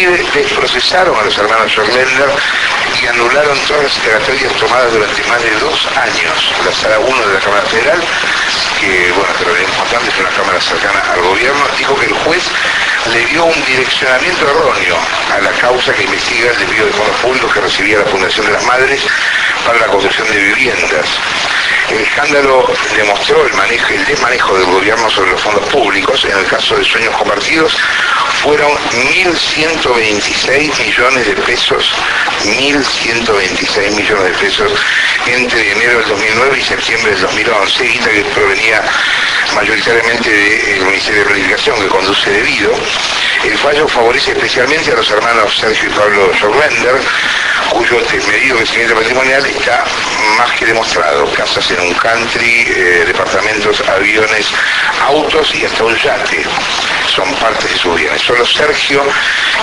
desprocesaron a los hermanos Jorlender y anularon todas las indagatorias tomadas durante más de 2 años. La Sala 1 de la Cámara Federal, que, bueno, te lo venimos contando, es una cámara cercana al gobierno, dijo que el juez le dio un direccionamiento erróneo a la causa que investiga el desvío de fondos públicos que recibía la Fundación de las Madres para la construcción de viviendas. El escándalo demostró el desmanejo del gobierno sobre los fondos públicos. En el caso de Sueños Compartidos fueron 1.126 millones de pesos, 1.126 millones de pesos entre enero del 2009 y septiembre del 2011, guita que provenía mayoritariamente del Ministerio de Planificación que conduce Debido. El fallo favorece especialmente a los hermanos Sergio y Pablo Jorlender, cuyo desmedido crecimiento patrimonial está más que demostrado. Casas en un country, departamentos, aviones, autos y hasta un yate son partes de sus bienes. Solo Sergio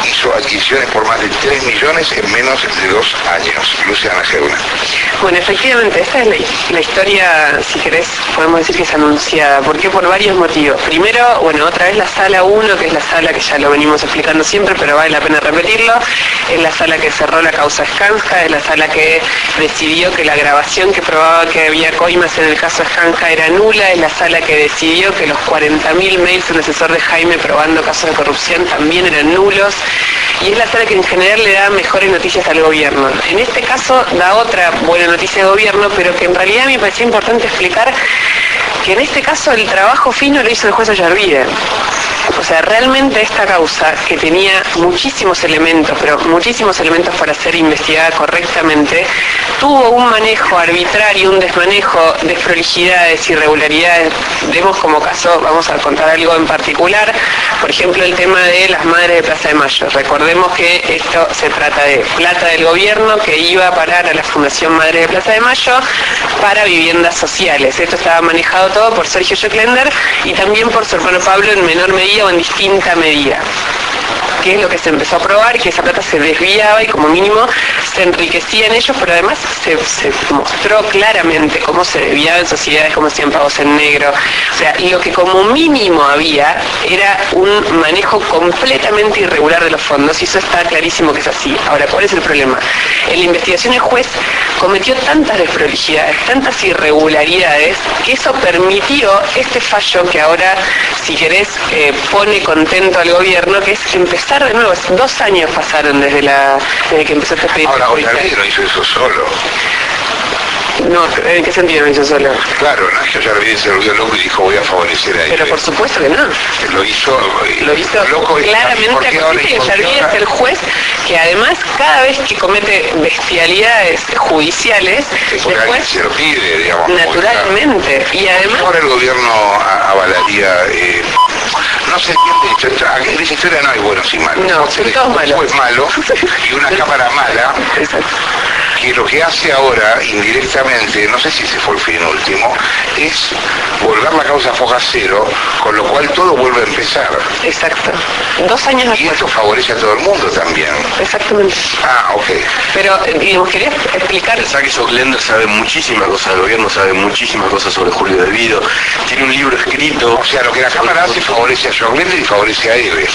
hizo adquisiciones por más de 3 millones en menos de 2 años. Luciana Geuna. Bueno, efectivamente, esta es la historia, si querés, podemos decir que es anunciada. ¿Por qué? Por varios motivos. Primero, bueno, otra vez la Sala 1, que es la sala que ya lo venimos explicando siempre, pero vale la pena repetirlo. Es la sala que cerró la causa Skanska, es la sala que decidió que la grabación que probaba que había coimas en el caso Skanska era nula, es la sala que decidió que los 40.000 mails del asesor de Jaime probando casos de corrupción también eran nulos, y es la sala que en general le da mejores noticias al gobierno. En este caso da otra buena noticia al gobierno, pero que en realidad me parecía importante explicar que en este caso el trabajo fino lo hizo el juez Ollarvide. O sea, realmente esta causa, que tenía muchísimos elementos, pero muchísimos elementos para ser investigada correctamente, tuvo un manejo arbitrario, un desmanejo, desprolijidades, irregularidades. Demos como caso, vamos a contar algo en particular, por ejemplo el tema de las madres de Plaza de Mayo. Recordemos que esto se trata de plata del gobierno que iba a parar a la Fundación Madres de Plaza de Mayo para viviendas sociales. Esto estaba manejado todo por Sergio Jorlender y también por su hermano Pablo en menor medida o en distinta medida. Que es lo que se empezó a probar, que esa plata se desviaba y como mínimo se enriquecía en ellos, pero además se mostró claramente cómo se desviaba en sociedades, cómo hacían pagos en negro. O sea, lo que como mínimo había era un manejo completamente irregular de los fondos, y eso está clarísimo que es así. Ahora, ¿cuál es el problema? En la investigación el juez cometió tantas desprolijidades, tantas irregularidades, que eso permitió este fallo que ahora, si querés, pone contento al gobierno, que es empezar de nuevo. 2 años pasaron desde que empezó este expediente. Ahora, Ollarvide no hizo eso solo. No, ¿en qué sentido lo hizo solo? Claro, no es que Ollarvide se volvió loco y dijo voy a favorecer a él. Pero por supuesto que no. Lo hizo loco claramente. Y Ollarvide es el juez que además cada vez que comete bestialidades judiciales, después se lo pide, digamos. Naturalmente. Y además ahora el gobierno avalaría, no se entiende, en esa historia no hay buenos y malos. No, son todos malos. Un juez malo y una cámara mala. Exacto. Que lo que hace ahora, indirectamente, no sé si ese fue el fin último, es volver la causa a foja cero, con lo cual todo vuelve a empezar. Exacto. 2 años después. Y esto favorece a todo el mundo también. Exactamente. Ah, ok. Pero, digamos, quería explicar... Pensá que Jorlender sabe muchísimas cosas del gobierno, sabe muchísimas cosas sobre Julio Debido, tiene un libro escrito... O sea, lo que la Cámara hace favorece a Jorlender y favorece a Eve.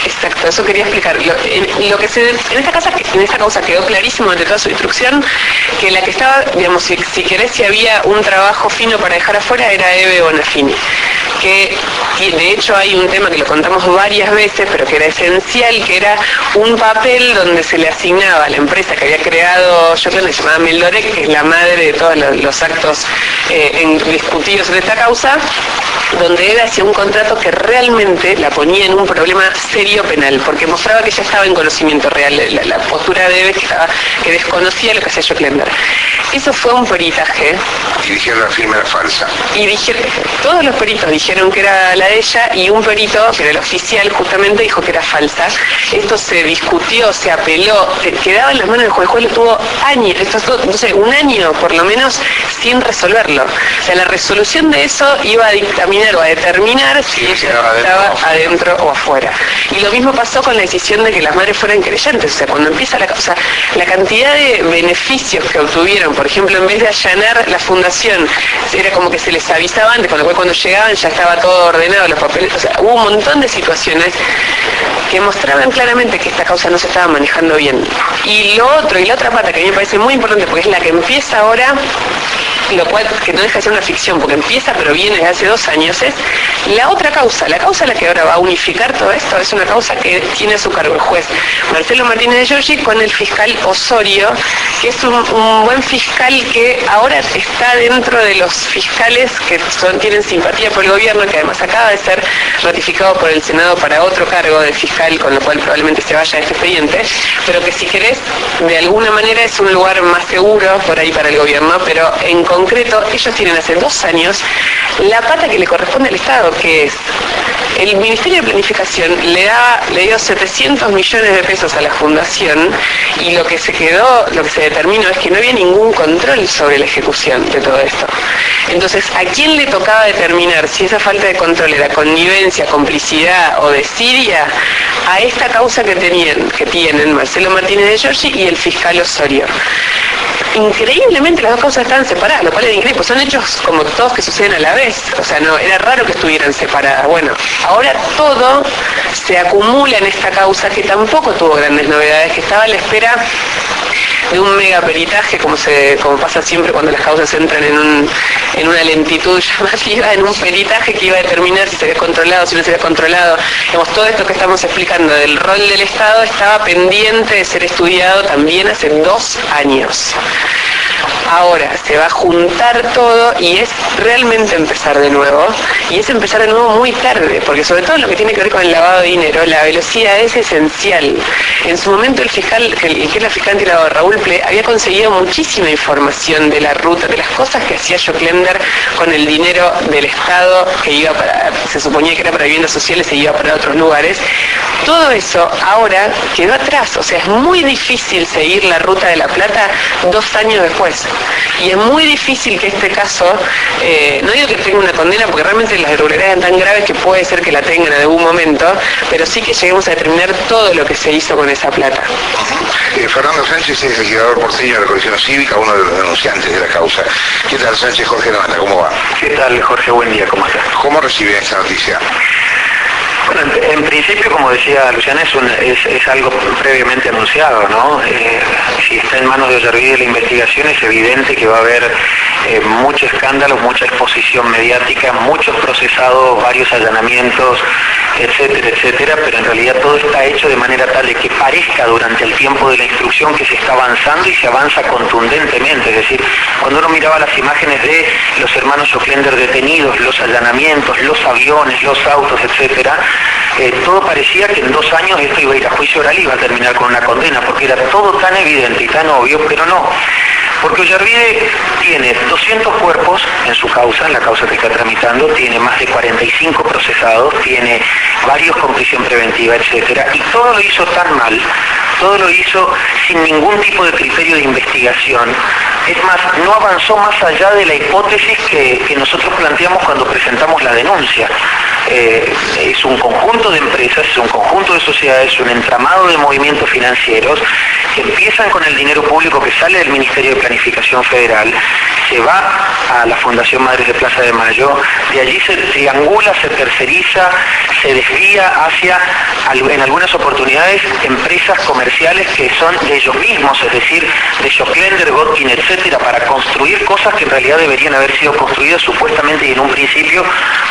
Exacto, eso quería explicar. En esta causa quedó clarísimo ante toda su instrucción que la que estaba, digamos, si querés, si había un trabajo fino para dejar afuera, era Eve Bonafini. Que de hecho hay un tema que lo contamos varias veces, pero que era esencial, que era un papel donde se le asignaba a la empresa que había creado Jorlender, llamada Meldorec, que es la madre de todos los actos discutidos en esta causa, donde Eve hacía un contrato que realmente la ponía en un problema serio penal, porque mostraba que ella estaba en conocimiento real, la postura de Eve que desconocía lo que hacía Jorlender. Eso fue un peritaje. Y dijeron la firma era falsa. Y todos los peritos dijeron que era la de ella, y un perito, que era el oficial, justamente dijo que era falsa. Esto se discutió, se apeló, quedaba en las manos del juez. El juez lo tuvo años, no sé, un año por lo menos, sin resolverlo. O sea, la resolución de eso iba a dictaminar o a determinar si ella estaba adentro o afuera. Y lo mismo pasó con la decisión de que las madres fueran creyentes. O sea, cuando empieza la causa, la cantidad de beneficios que obtuvieron, por ejemplo, en vez de allanar la fundación, era como que se les avisaba antes, con lo cual cuando llegaban ya estaba todo ordenado, los papeles, o sea, hubo un montón de situaciones que mostraban claramente que esta causa no se estaba manejando bien. Y lo otro, y la otra pata que a mí me parece muy importante, porque es la que empieza ahora, lo cual que no deja de ser una ficción, porque empieza pero viene desde hace 2 años, es la otra causa. La causa la que ahora va a unificar todo esto es una causa que tiene a su cargo el juez Marcelo Martínez de Giorgi con el fiscal Osorio, que es un buen fiscal que ahora está dentro de los fiscales que tienen simpatía por el gobierno, que además acaba de ser ratificado por el Senado para otro cargo de fiscal, con lo cual probablemente se vaya a este expediente, pero que si querés, de alguna manera es un lugar más seguro por ahí para el gobierno, pero en concreto ellos tienen hace 2 años la pata que le corresponde al Estado, que es el Ministerio de Planificación le dio 700 millones de pesos a la fundación, y lo que se determinó es que no había ningún control sobre la ejecución de todo esto. Entonces, ¿a quién le tocaba determinar si esa falta de control era connivencia, complicidad o desidia? A esta causa que tienen Marcelo Martínez de Giorgi y el fiscal Osorio. Increíblemente las 2 causas estaban separadas, lo cual es increíble, pues son hechos como todos que suceden a la vez, o sea, no, era raro que estuvieran separadas. Bueno, ahora todo se acumula en esta causa que tampoco tuvo grandes novedades, que estaba a la espera de un mega peritaje, como pasa siempre cuando las causas entran en una lentitud llamativa, en un peritaje que iba a determinar si se había controlado, si no se había controlado. Digamos, todo esto que estamos explicando del rol del Estado estaba pendiente de ser estudiado también hace 2 años. Ahora se va a juntar todo y es realmente empezar de nuevo, y es empezar de nuevo muy tarde, porque sobre todo lo que tiene que ver con el lavado de dinero, la velocidad es esencial. En su momento el fiscal, que es la fiscal antilavado, Raúl Ple, había conseguido muchísima información de la ruta, de las cosas que hacía Joclender con el dinero del Estado que iba se suponía que era para viviendas sociales e iba para otros lugares. Todo eso ahora quedó atrás, o sea, es muy difícil seguir la ruta de la plata 2 años después. Y es muy difícil que este caso, no digo que tenga una condena, porque realmente las irregularidades eran tan graves que puede ser que la tengan en algún momento, pero sí que lleguemos a determinar todo lo que se hizo con esa plata. Fernando Sánchez es legislador porteño de la Coalición Cívica, uno de los denunciantes de la causa. ¿Qué tal, Sánchez? Jorge Novanda, ¿cómo va? ¿Qué tal, Jorge? Buen día, ¿cómo estás? ¿Cómo recibe esta noticia? Bueno, en principio, como decía Luciana, es algo previamente anunciado, ¿no? Si está en manos de Ollarvide la investigación, es evidente que va a haber mucho escándalo, mucha exposición mediática, muchos procesados, varios allanamientos, etcétera, etcétera, pero en realidad todo está hecho de manera tal de que parezca durante el tiempo de la instrucción que se está avanzando, y se avanza contundentemente. Es decir, cuando uno miraba las imágenes de los hermanos Joclender detenidos, los allanamientos, los aviones, los autos, etcétera, todo parecía que en 2 años esto iba a ir a juicio oral y iba a terminar con una condena, porque era todo tan evidente y tan obvio, pero no. Porque Ollarvide tiene 200 cuerpos en su causa, en la causa que está tramitando, tiene más de 45 procesados, tiene varios con prisión preventiva, etcétera, y todo lo hizo tan mal, todo lo hizo sin ningún tipo de criterio de investigación. Es más, no avanzó más allá de la hipótesis que nosotros planteamos cuando presentamos la denuncia. Es un conjunto de empresas, es un conjunto de sociedades, un entramado de movimientos financieros que empiezan con el dinero público que sale del Ministerio de Planificación Federal, se va a la Fundación Madres de Plaza de Mayo, de allí se triangula, se terceriza, se desvía hacia, en algunas oportunidades, empresas comerciales que son de ellos mismos, es decir, de Joclender, Godkin, etcétera, para construir cosas que en realidad deberían haber sido construidas supuestamente y en un principio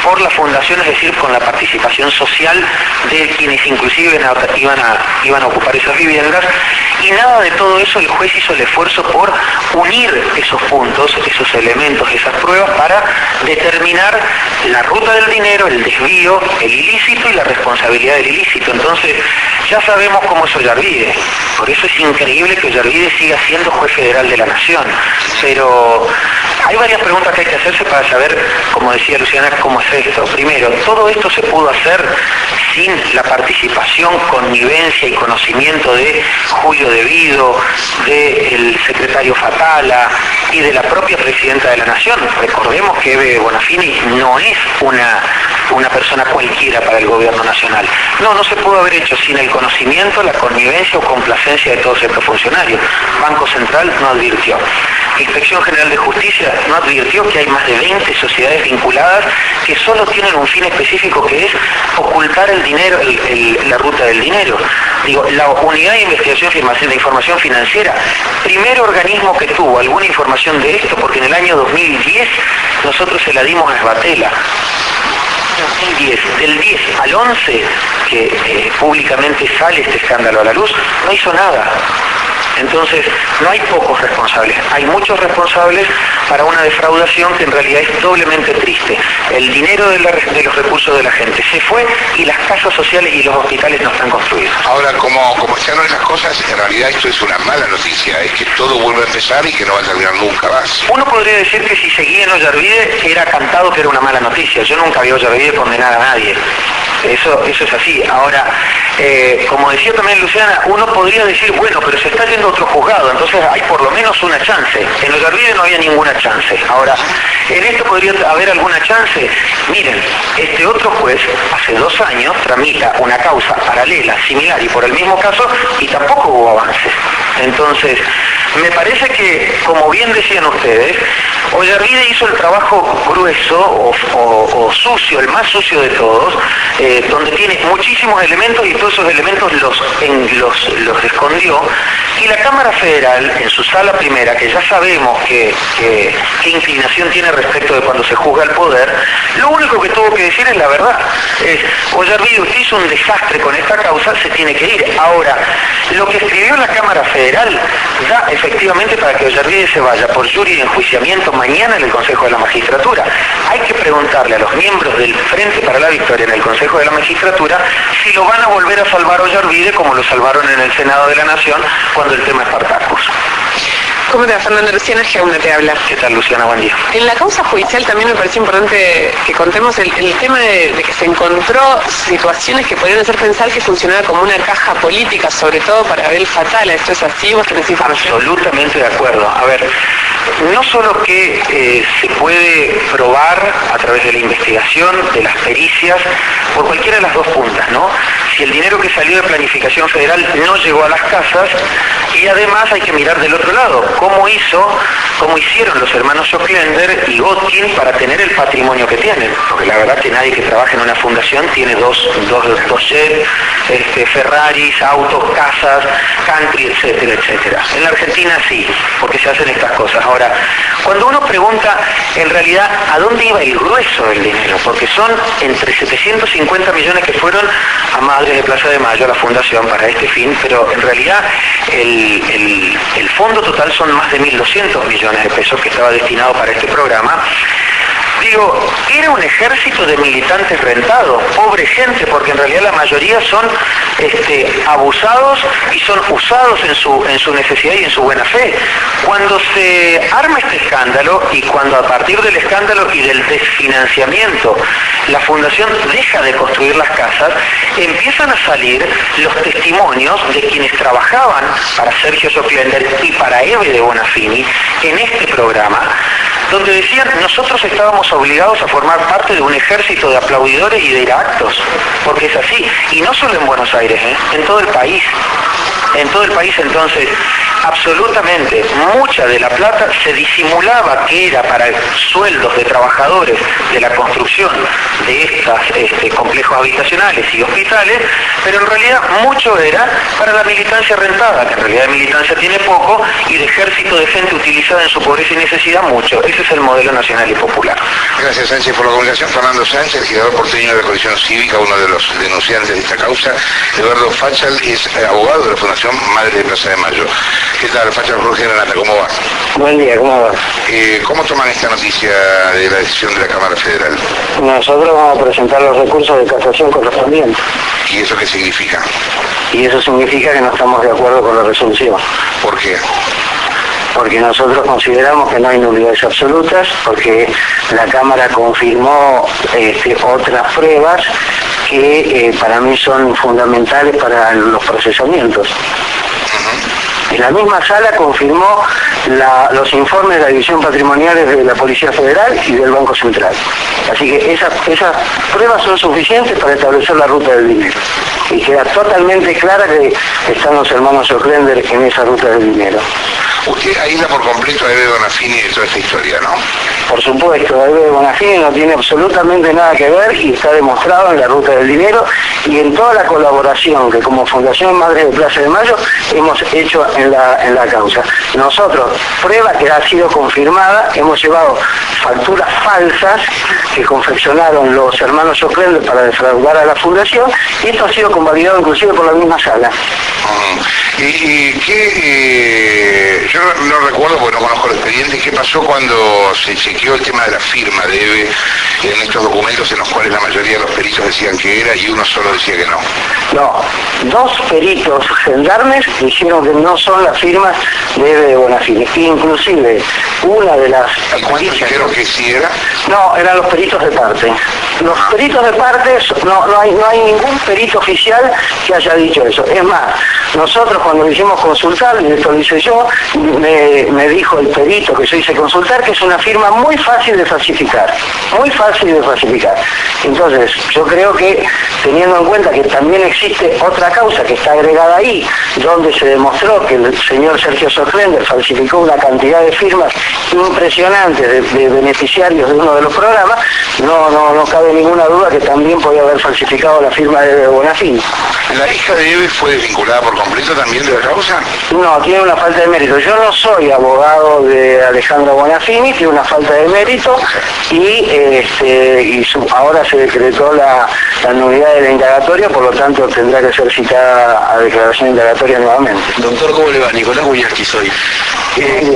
por la fundación, es decir, con la participación social de quienes inclusive iban a ocupar esas viviendas. Y nada de todo eso, el juez hizo el esfuerzo por unir esos puntos, esos elementos, esas pruebas, para determinar la ruta del dinero, el desvío, el ilícito y la responsabilidad del ilícito. Entonces, ya sabemos cómo es Ollarvide. Por eso es increíble que Ollarvide siga siendo juez federal de la Nación. Pero hay varias preguntas que hay que hacerse para saber, como decía Luciana, cómo es esto. Primero, todo esto se pudo hacer sin la participación, connivencia y conocimiento de Julio De Vido, del secretario Fatala y de la propia presidenta de la Nación. Recordemos que Eve Bonafini no es una persona cualquiera para el gobierno nacional. No se pudo haber hecho sin el conocimiento, la connivencia o complacencia de todos estos funcionarios. Banco Central no advirtió. Inspección General de Justicia no advirtió que hay más de 20 sociedades vinculadas que solo tienen un fin específico, que es ocultar el dinero, la ruta del dinero. Digo, la Unidad de Investigación de Información Financiera, primer organismo que tuvo alguna información de esto, porque en el año 2010 nosotros se la dimos a Esbatela. 2010, del 10 al 11 que públicamente sale este escándalo a la luz, no hizo nada. Entonces, no hay pocos responsables, hay muchos responsables para una defraudación que en realidad es doblemente triste. El dinero de los recursos de la gente se fue y las casas sociales y los hospitales no están construidos. Ahora, como están las cosas, en realidad esto es una mala noticia, es que todo vuelve a empezar y que no va a terminar nunca más. Uno podría decir que si seguía en Ollarvide era cantado que era una mala noticia. Yo nunca vi a Ollarvide condenar a nadie. Eso es así. Ahora, como decía también Luciana, uno podría decir, bueno, pero se está yendo a otro juzgado, entonces hay por lo menos una chance. En Ollarvide no había ninguna chance. Ahora, ¿en esto podría haber alguna chance? Miren, este otro juez hace 2 años tramita una causa paralela, similar y por el mismo caso, y tampoco hubo avances. Entonces, me parece que, como bien decían ustedes, Ollarvide hizo el trabajo grueso o sucio, el más sucio de todos, donde tiene muchísimos elementos y todos esos elementos los escondió, y la Cámara Federal, en su sala primera, que ya sabemos qué inclinación tiene respecto de cuando se juzga el poder, lo único que tuvo que decir es la verdad. Es, Ollarvide, usted hizo un desastre con esta causa, se tiene que ir. Ahora, lo que escribió la Cámara Federal da efectivamente para que Ollarvide se vaya por jury de enjuiciamiento mañana en el Consejo de la Magistratura. Hay que preguntarle a los miembros del Frente para la Victoria en el Consejo de la Magistratura si lo van a volver a salvar a Ollarvide como lo salvaron en el Senado de la Nación cuando el tema Espartacus. ¿Cómo te va, Fernando? Luciana Geuna te habla. ¿Qué tal, Luciana? Buen día. En la causa judicial también me pareció importante que contemos el tema de que se encontró situaciones que podrían hacer pensar que funcionaba como una caja política, sobre todo para Abel Fatala. ¿Esto es así? ¿Vos tenés información? Absolutamente de acuerdo. A ver, no solo que se puede probar a través de la investigación, de las pericias, por cualquiera de las dos puntas, ¿no? Si el dinero que salió de planificación federal no llegó a las casas, y además hay que mirar del otro lado, cómo hicieron los hermanos Joclender y Gotkin para tener el patrimonio que tienen, porque la verdad que nadie que trabaja en una fundación tiene dos jets, Ferraris, autos, casas, country, etcétera, etcétera. En la Argentina sí, porque se hacen estas cosas. Ahora, cuando uno pregunta en realidad a dónde iba el grueso del dinero, porque son entre 750 millones que fueron a Madres de Plaza de Mayo, a la fundación, para este fin, pero en realidad el fondo total son más de 1.200 millones de pesos que estaba destinado para este programa. Digo, era un ejército de militantes rentados, pobre gente, porque en realidad la mayoría son abusados y son usados en su necesidad y en su buena fe. Cuando se arma este escándalo y cuando a partir del escándalo y del desfinanciamiento la fundación deja de construir las casas, empiezan a salir los testimonios de quienes trabajaban para Sergio Joclender y para Eve de Bonafini en este programa, donde decían, nosotros estábamos obligados a formar parte de un ejército de aplaudidores y de ir a actos, porque es así, y no solo en Buenos Aires, en todo el país. En todo el país, entonces, absolutamente, mucha de la plata se disimulaba que era para sueldos de trabajadores de la construcción de estos complejos habitacionales y hospitales, pero en realidad mucho era para la militancia rentada, que en realidad de militancia tiene poco, y de ejército de gente utilizada en su pobreza y necesidad mucho. Ese es el modelo nacional y popular. Gracias, Sánchez, por la comunicación. Fernando Sánchez, legislador porteño de la Coalición Cívica, uno de los denunciantes de esta causa. Eduardo Fachal es abogado de la Fundación Madre de Plaza de Mayo. ¿Qué tal, Fachal? Jorge Granata, ¿cómo va? Buen día, ¿cómo va? ¿Cómo toman esta noticia de la decisión de la Cámara Federal? Nosotros vamos a presentar los recursos de casación correspondientes. ¿Y eso qué significa? Y eso significa que no estamos de acuerdo con la resolución. ¿Por qué? Porque nosotros consideramos que no hay nulidades absolutas, porque la Cámara confirmó otras pruebas que para mí son fundamentales para los procesamientos. En la misma sala confirmó los informes de la División Patrimoniales de la Policía Federal y del Banco Central. Así que esas pruebas son suficientes para establecer la ruta del dinero. Y queda totalmente clara que están los hermanos Joclender en esa ruta del dinero. Usted aísla por completo a Eve Bonafini de toda esta historia, ¿no? Por supuesto, Eve Bonafini no tiene absolutamente nada que ver y está demostrado en la Ruta del Dinero y en toda la colaboración que como Fundación Madres de Plaza de Mayo hemos hecho en la causa. Nosotros, prueba que ha sido confirmada, hemos llevado facturas falsas que confeccionaron los hermanos Oclender para defraudar a la Fundación y esto ha sido convalidado inclusive por la misma sala. ¿Y qué, yo no recuerdo porque no conozco el expediente, qué pasó cuando se chequeó el tema de la firma de Eve en estos documentos en los cuales la mayoría de los peritos decían que era y uno solo decía que no? No, dos peritos gendarmes dijeron que no son las firmas de Eve de Bonafini. Inclusive, una de las... ¿Y cuántos dijeron que sí era? No, eran los peritos de parte. Los peritos de parte, no hay ningún perito oficial que haya dicho eso. Es más, nosotros cuando lo hicimos consultar, y esto lo hice yo, me dijo el perito que yo hice consultar que es una firma muy fácil de falsificar. Muy fácil de falsificar. Entonces, yo creo que teniendo en cuenta que también existe otra causa que está agregada ahí, donde se demostró que el señor Sergio Oclender falsificó una cantidad de firmas impresionantes de beneficiarios de uno de los programas, no cabe ninguna duda que también podía haber falsificado la firma de Eve Bonafini. ¿La hija de Eve fue desvinculada por completo también de la causa? No, tiene una falta de mérito. Yo no soy abogado de Alejandro Bonafini, tiene una falta de mérito y ahora se decretó la nulidad de la indagatoria, por lo tanto tendrá que ser citada a declaración indagatoria nuevamente. Doctor, ¿cómo le va? Nicolás Buñarski soy.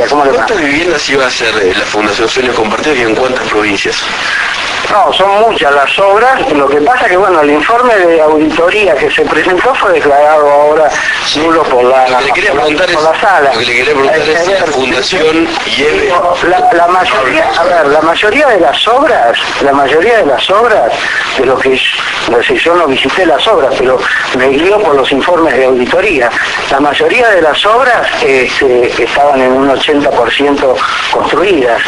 ¿Cómo le va? ¿Cuántas viviendas iba a hacer la Fundación Sueños Compartidos y en cuántas provincias? No, son muchas las obras. Lo que pasa que, bueno, el informe de auditoría que se presentó fue declarado ahora nulo por la sala. Lo que le quería preguntar es la Fundación y Eve. La mayoría de las obras, de lo que yo no visité las obras, pero me guío por los informes de auditoría. La mayoría de las obras estaban en un 80% construidas.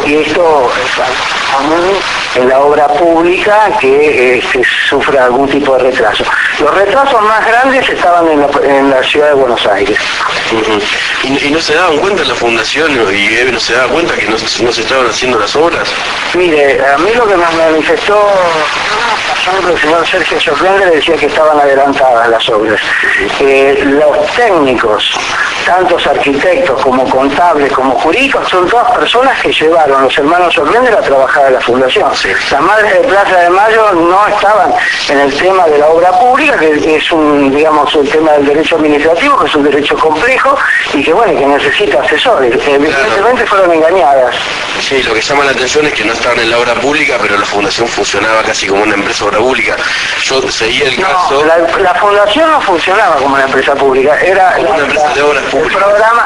Y esto es común en la obra pública que sufre algún tipo de retraso. Los retrasos más grandes estaban en la ciudad de Buenos Aires. ¿Y no se daban cuenta la Fundación y Eve no se daba cuenta que no se estaban haciendo las obras? Mire, a mí lo que me manifestó el señor Sergio Oclender decía que estaban adelantadas las obras. Los técnicos, tantos arquitectos como contables como jurídicos, son todas personas que llevaron los hermanos Oclender a trabajar en la Fundación. Las Madres de Plaza de Mayo no estaban en el tema de la obra pública, que es el tema del derecho administrativo, que es un derecho complejo y que necesita asesores. Evidentemente fueron engañadas. Sí, lo que llama la atención es que no estaban en la obra pública, pero la Fundación funcionaba casi como una empresa obra pública. Yo seguía el caso... La Fundación no funcionaba como una empresa pública, era una empresa de obras públicas.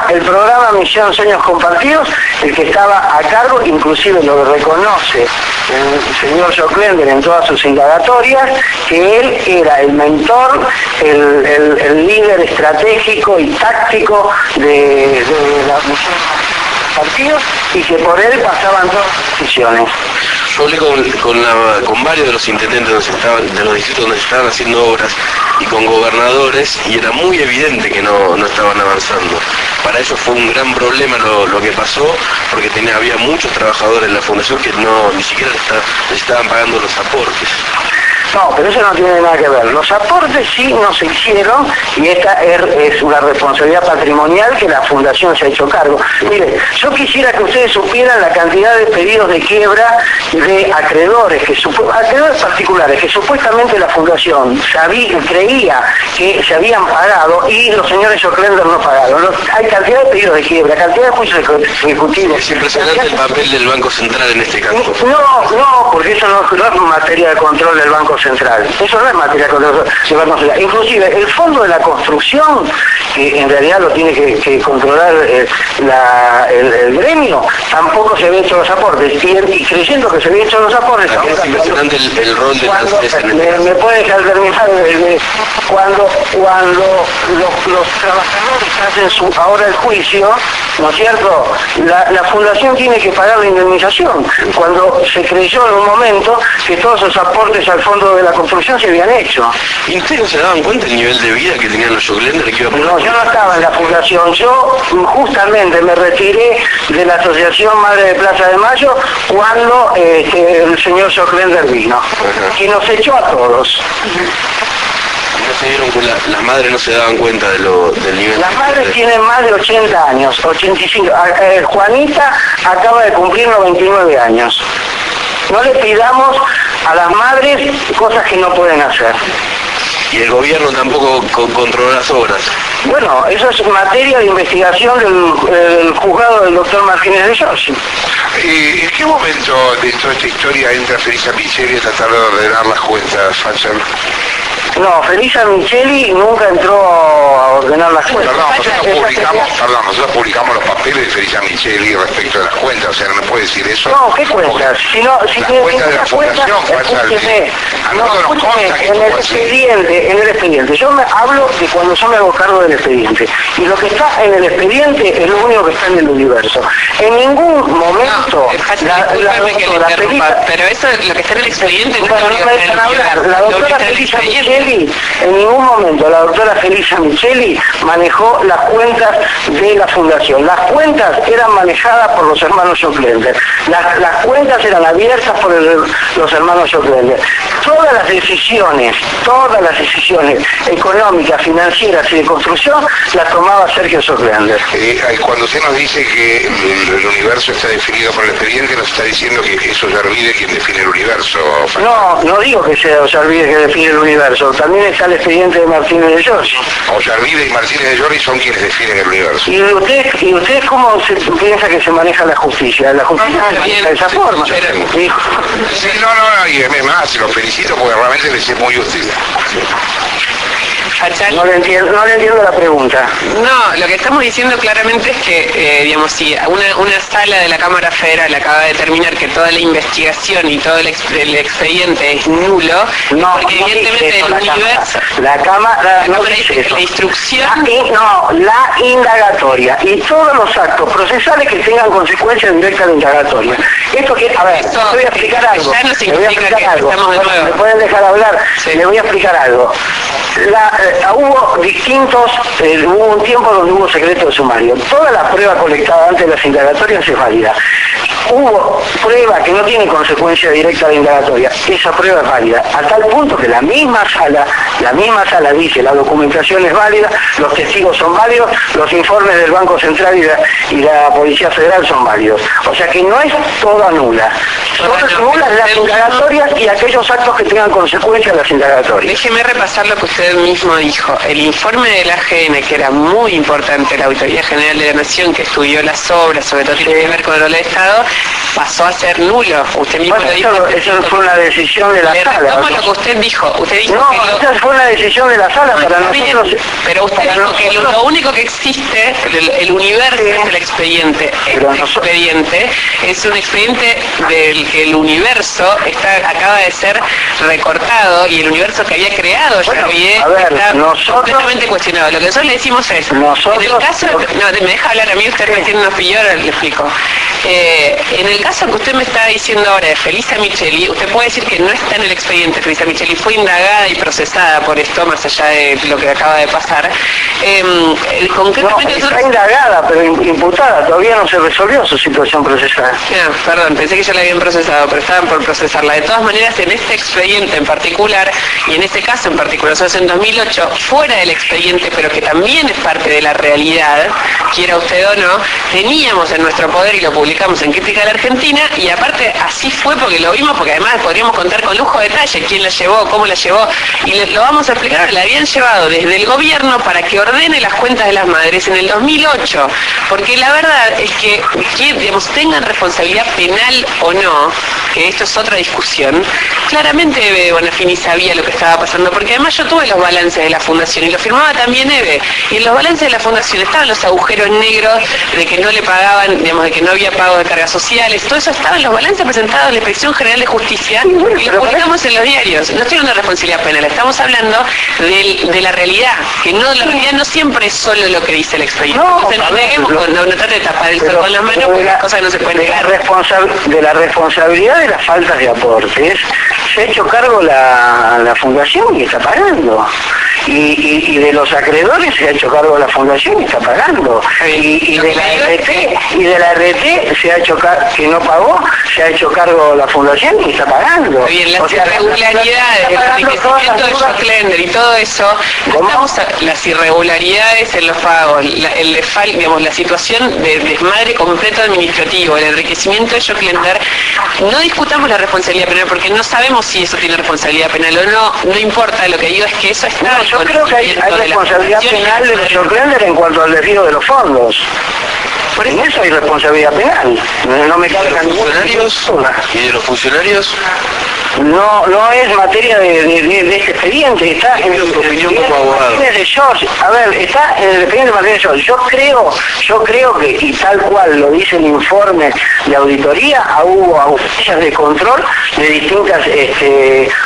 El programa Misión Sueños Compartidos, el que estaba a cargo, inclusive lo reconoce el señor Oclender en todas sus indagatorias, que él era el mentor, el líder estratégico y táctico de la Misión Compartidos y que por él pasaban todas las decisiones. Yo hablé con varios de los intendentes de los distritos donde se estaban haciendo obras y con gobernadores y era muy evidente que no estaban avanzando. Para ellos fue un gran problema lo que pasó porque había muchos trabajadores en la Fundación que ni siquiera les estaban pagando los aportes. No, pero eso no tiene nada que ver. Los aportes sí no se hicieron y esta es una responsabilidad patrimonial que la Fundación se ha hecho cargo. Mire, yo quisiera que ustedes supieran la cantidad de pedidos de quiebra de acreedores particulares que supuestamente la Fundación creía que se habían pagado y los señores Oclender no pagaron. Hay cantidad de pedidos de quiebra, cantidad de juicios ejecutivos. Es impresionante el papel del Banco Central en este caso. No, porque eso no es materia de control del Banco Central. Eso no es materia de control del Banco Central. Inclusive el Fondo de la Construcción, que en realidad lo tiene que controlar el gremio, tampoco se había hecho los aportes. Y creyendo que se había hecho los aportes... Es impresionante el rol de la empresa en este caso. ¿Me puede dejar terminar? Cuando los trabajadores hacen ahora el juicio, ¿no es cierto? La Fundación tiene que pagar la indemnización. Cuando se creyó en un momento que todos los aportes al Fondo costos de la construcción se habían hecho. ¿Y ustedes no se daban cuenta del nivel de vida que tenían los Joclender? No, yo no estaba en la fundación, yo justamente me retiré de la Asociación Madre de Plaza de Mayo cuando el señor Joclender vino, y nos echó a todos. No se dieron cuenta, las madres no se daban cuenta del nivel. Las madres tienen más de 80 años, 85. Juanita acaba de cumplir 99 años. No le pidamos a las madres cosas que no pueden hacer. Y el gobierno tampoco controla las obras. Bueno, eso es materia de investigación del juzgado del doctor Martínez de Giorgi. ¿En qué momento de toda esta historia entra Felisa Micheli a tratar de ordenar las cuentas, Facher? No, Felisa Micheli nunca entró a ordenar las cuentas. Nosotros publicamos los papeles de Felisa Micheli respecto de las cuentas, o sea, no me puede decir eso. No, ¿qué cuentas? Si las cuentas de la fundación, en el expediente. Yo hablo de cuando yo me hago cargo del expediente. Y lo que está en el expediente es lo único que está en el universo. En ningún momento pero eso es lo que está en el expediente. La doctora Felisa Micheli, en ningún momento la doctora Felisa Micheli manejó las cuentas de la fundación. Las cuentas eran manejadas por los hermanos Joclender. Las cuentas eran abiertas por los hermanos Joclender. Todas las decisiones económicas, financieras y de construcción las tomaba Sergio Joclender. Cuando usted nos dice que el universo está definido por el expediente, nos está diciendo que es Ollarvide quien define el universo. No digo que sea Ollarvide que define el universo, también está el expediente de Martínez de Giorgi. Ollarvide y Martínez de Giorgi son quienes definen el universo. ¿Y usted cómo piensa que se maneja la justicia? La justicia se maneja de esa forma. Sí, no, y es más, los felicito porque realmente les es muy útil. No le entiendo la pregunta. No, lo que estamos diciendo claramente es que, digamos, si una sala de la Cámara Federal acaba de determinar que toda la investigación y todo el expediente es nulo, porque evidentemente el universo... La Cámara no dice eso. La instrucción... La indagatoria y todos los actos procesales que tengan consecuencias directas de indagatoria. Esto que, a ver, le voy a explicar algo. Ya no significa que estamos de nuevo. ¿Me pueden dejar hablar? Sí. Le voy a explicar algo. Hubo un tiempo donde hubo secreto de sumario. Toda la prueba colectada antes de las indagatorias es válida. Hubo prueba que no tiene consecuencia directa de indagatoria. Esa prueba es válida. A tal punto que la misma sala dice la documentación es válida, los testigos son válidos, los informes del Banco Central y la Policía Federal son válidos. O sea que no es toda nula. Son nulas las indagatorias y aquellos actos que tengan consecuencias de las indagatorias. Déjeme repasar lo que usted mismo dijo. El informe del AGN, que era muy importante, la Auditoría General de la Nación, que estudió las obras, sobre todo tiene que ver con el rol del Estado, pasó a ser nulo. Usted mismo lo dijo. Eso fue una decisión de la sala. ¿Cómo lo que usted dijo? Usted dijo esa fue una decisión de la sala para nosotros. Pero usted dijo que lo único que existe, el universo es el expediente. Expediente es un expediente del que el universo acaba de ser recortado y el universo que había creado está completamente cuestionado. Lo que nosotros le decimos es, en el caso, me deja hablar a mí, usted me tiene una opinión, le explico. En el caso que usted me está diciendo ahora de Felisa Micheli, usted puede decir que no está en el expediente. Felisa Micheli fue indagada y procesada por esto, más allá de lo que acaba de pasar. Concretamente está indagada, pero imputada, todavía no se resolvió su situación procesada. Perdón, pensé que ya la habían procesado, pero estaban por procesarla. De todas maneras, en este expediente en particular, y en este caso en particular, eso es en 2008, fuera del expediente, pero que también es parte de la realidad, quiera usted o no, teníamos en nuestro poder y lo publicamos en Crítica de la Argentina, y aparte así fue porque lo vimos, porque además podríamos contar con lujo de detalle quién la llevó, cómo la llevó, y lo vamos a explicar. La habían llevado desde el gobierno para que ordene las cuentas de las madres en el 2008, porque la verdad es que digamos, tengan responsabilidad penal o no, que esto es otra discusión, claramente Eve Bonafini sabía lo que estaba pasando, porque además yo tuve los balances de la fundación y lo firmaba también Eve, y en los balances de la fundación estaban los agujeros negros de que no le pagaban, digamos, de que no había pago de cargas sociales, todo eso estaba en los balances presentados de la Inspección General de Justicia y lo publicamos en los diarios. No estoy hablando de responsabilidad penal, estamos hablando de la realidad, que no, la realidad no siempre es solo lo que dice el expediente. No trate de tapar el sol con las manos porque las cosas no se pueden negar. De la responsabilidad de las faltas de aportes se ha hecho cargo la fundación y está pagando. Y de los acreedores se ha hecho cargo la fundación y está pagando. Y de la RT se ha hecho que no pagó, se ha hecho cargo la fundación y está pagando. Bien, las irregularidades, el enriquecimiento de Joclender y todo eso, las irregularidades en los pagos, digamos, la situación de desmadre completo administrativo, el enriquecimiento de Joclender, no discutamos la responsabilidad penal porque no sabemos si eso tiene responsabilidad penal o no importa, lo que digo es que eso está... No, yo creo que hay responsabilidad penal de Joclender en cuanto al desvío de los fondos. Por eso hay responsabilidad penal. No me cabe ninguna duda. ¿Y de los funcionarios? No es materia de este expediente, está en el opinión como abogado. De George. A ver, está en el expediente de materia de George. Yo creo que, y tal cual lo dice el informe de auditoría, hubo audiencias de control de distintas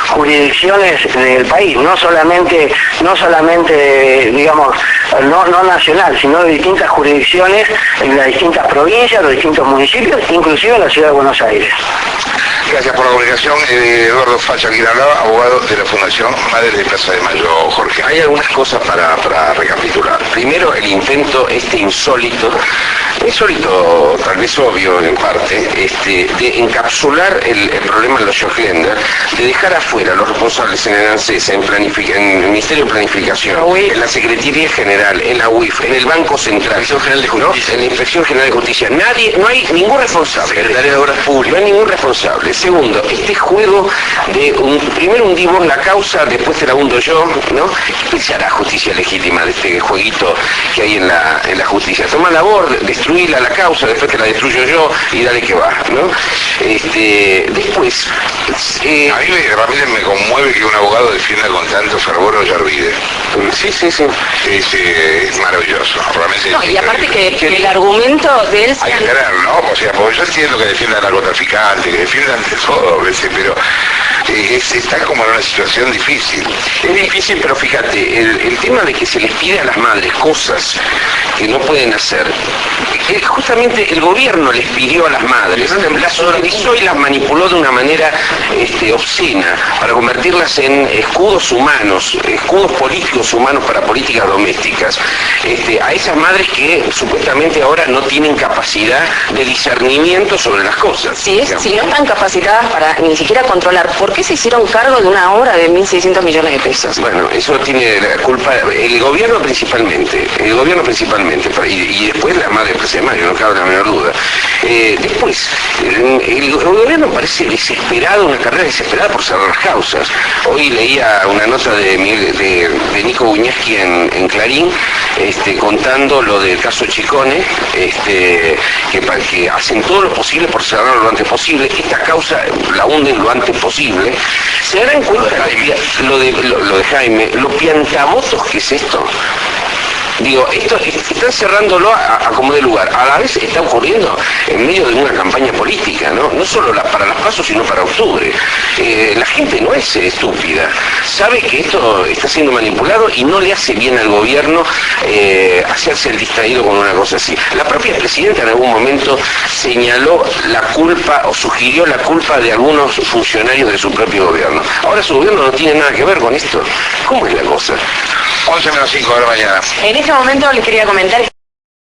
jurisdicciones del país, no solamente digamos, no nacional, sino de distintas jurisdicciones en las distintas provincias, los distintos municipios, inclusive en la ciudad de Buenos Aires. Gracias por la comunicación. Eduardo Facha, quien hablaba, abogado de la Fundación Madre de Plaza de Mayo. Jorge. Hay algunas cosas para recapitular. Primero, el intento insólito tal vez obvio en parte, de encapsular el problema de los Joclender, de dejar afuera a los responsables en el ANSES, en el Ministerio de Planificación, en la Secretaría General, en la UIF, en el Banco Central, en la Inspección General de Justicia. No hay ningún responsable. Secretaría de Obras Públicas. No hay ningún responsable. Segundo, este juego de primero hundimos la causa, después te la hundo yo, ¿no? ¿Qué pensará justicia legítima de este jueguito que hay en la justicia? Toma la borda, destruirla la causa, después te la destruyo yo y dale que va, ¿no? Después... a mí realmente me conmueve que un abogado defienda con tanto fervor a Ollarvide. Sí. Es maravilloso, realmente. No, y aparte que el argumento de él... Hay que tener, ¿no? O sea, porque yo entiendo que defiendan al narcotraficante, que defiendan de todo, pero está como en una situación difícil. Es difícil, pero fíjate, el tema de que se les pide a las madres cosas que no pueden hacer, justamente el gobierno les pidió a las madres, las organizó y las manipuló de una manera obscena para convertirlas en escudos humanos, escudos políticos humanos para políticas domésticas, a esas madres que supuestamente ahora no tienen capacidad de discernimiento sobre las cosas. Si no están capacitadas para ni siquiera controlar, ¿por qué se hicieron cargo de una obra de 1.600 millones de pesos? Bueno, eso tiene la culpa el gobierno principalmente, y después la madre de Plaza de Mayo, no cabe la menor duda. Después, el gobierno parece desesperado, una carrera desesperada por cerrar las causas. Hoy leía una nota de Nico Buñaski en Clarín, contando lo del caso Chicone, que hacen todo lo posible por cerrarlo lo antes posible. Esta causa la hunden lo antes posible. ¿Se darán cuenta lo de Jaime, lo piantabotos que es esto? Digo, esto están cerrándolo a como de lugar. A la vez está ocurriendo en medio de una campaña política, ¿no? No solo para las PASO, sino para octubre. La gente no es estúpida. Sabe que esto está siendo manipulado y no le hace bien al gobierno hacerse el distraído con una cosa así. La propia presidenta en algún momento señaló la culpa o sugirió la culpa de algunos funcionarios de su propio gobierno. Ahora su gobierno no tiene nada que ver con esto. ¿Cómo es la cosa? 11 menos 5 de la mañana. En este momento les quería comentar